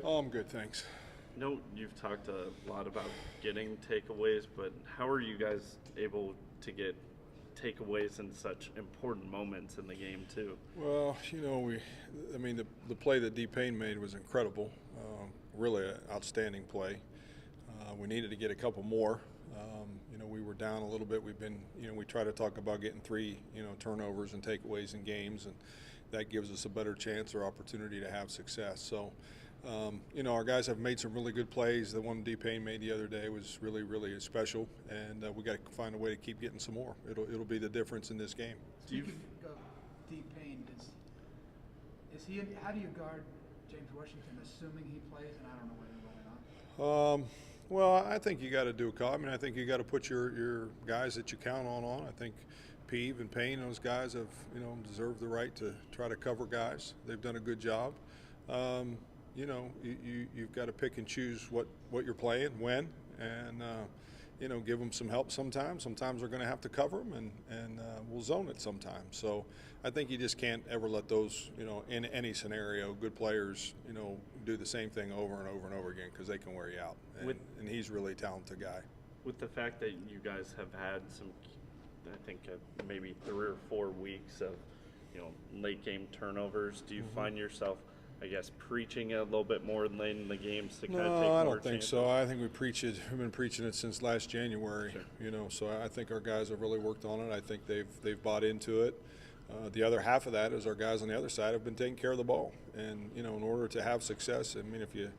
Oh, I'm good, thanks. I know you've talked a lot about getting takeaways, but how are you guys able to get takeaways in such important moments in the game too? Well, the play that D. Payne made was incredible. Really an outstanding play. We needed to get a couple more. We were down a little bit. We try to talk about getting three, turnovers and takeaways in games, and that gives us a better chance or opportunity to have success. So, our guys have made some really good plays. The one D. Payne made the other day was really, really special, and we got to find a way to keep getting some more. It'll be the difference in this game. Speaking of D. Payne, is he? How do you guard James Washington, assuming he plays? And I don't know whether he's going on. Well, I think you got to do a call. I think you got to put your guys that you count on. I think Peeve and Payne, those guys have deserved the right to try to cover guys. They've done a good job. You've got to pick and choose what you're playing, when, and give them some help sometimes. Sometimes we're going to have to cover them, and we'll zone it sometimes. So I think you just can't ever let those, in any scenario, good players, do the same thing over and over and over again, because they can wear you out. And he's a really talented guy. With the fact that you guys have had some, I think maybe 3 or 4 weeks of, late game turnovers, do you find yourself, I guess, preaching it a little bit more late in the games to kind of take more No, I don't think chances? so. I think we've been preaching it since last January. Sure. So I think our guys have really worked on it. I think they've bought into it. The other half of that is our guys on the other side have been taking care of the ball. And in order to have success, if you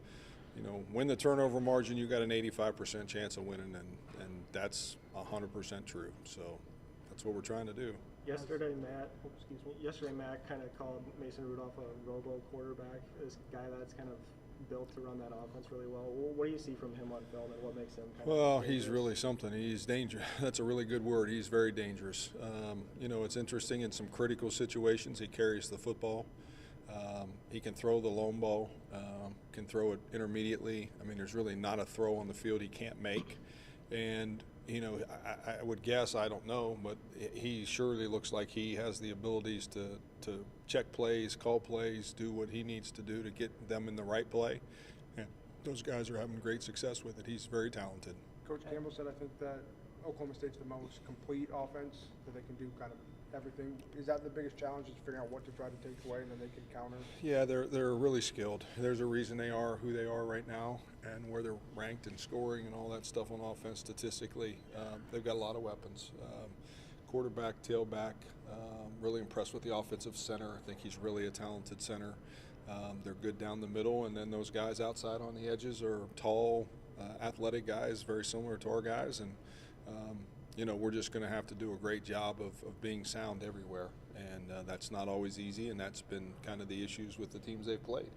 win the turnover margin, you got an 85% chance of winning, and that's 100% true. So that's what we're trying to do. Yesterday, Matt kind of called Mason Rudolph a robo quarterback, this guy that's kind of built to run that offense really well. What do you see from him on film, and what makes him Well, he's really something. He's dangerous. That's a really good word. He's very dangerous. It's interesting in some critical situations. He carries the football. He can throw the long ball, can throw it intermediately. There's really not a throw on the field he can't make. And I would guess, I don't know, but he surely looks like he has the abilities to check plays, call plays, do what he needs to do to get them in the right play. And those guys are having great success with it. He's very talented. Coach Campbell said, I think that Oklahoma State's the most complete offense, that they can do kind of everything. Is that the biggest challenge, is figuring out what to try to take away and then they can counter? Yeah, they're really skilled. There's a reason they are who they are right now, and where they're ranked in scoring and all that stuff on offense statistically. They've got a lot of weapons. Quarterback, tailback, really impressed with the offensive center. I think he's really a talented center. They're good down the middle, and then those guys outside on the edges are tall, athletic guys, very similar to our guys, and we're just going to have to do a great job of being sound everywhere, and that's not always easy, and that's been kind of the issues with the teams they've played.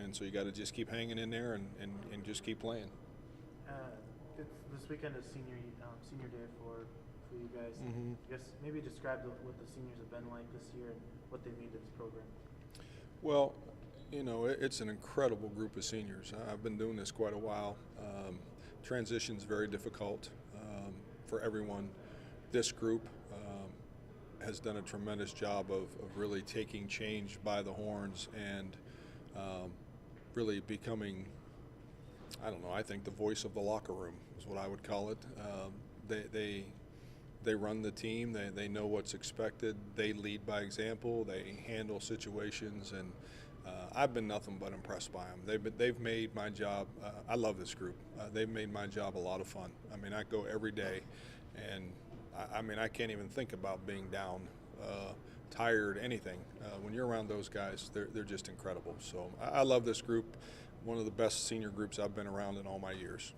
And so you got to just keep hanging in there and just keep playing. This weekend is senior day for you guys. Mm-hmm. I guess maybe describe what the seniors have been like this year and what they mean to this program. Well, it's an incredible group of seniors. I've been doing this quite a while. Transition's very difficult for everyone. This group has done a tremendous job of really taking change by the horns and really becoming, I think the voice of the locker room is what I would call it. They run the team. They know what's expected. They lead by example. They handle situations, and I've been nothing but impressed by them. They've made my job. I love this group. They've made my job a lot of fun. I go every day, and I can't even think about being down, tired, anything. When you're around those guys, they're just incredible. So I love this group. One of the best senior groups I've been around in all my years.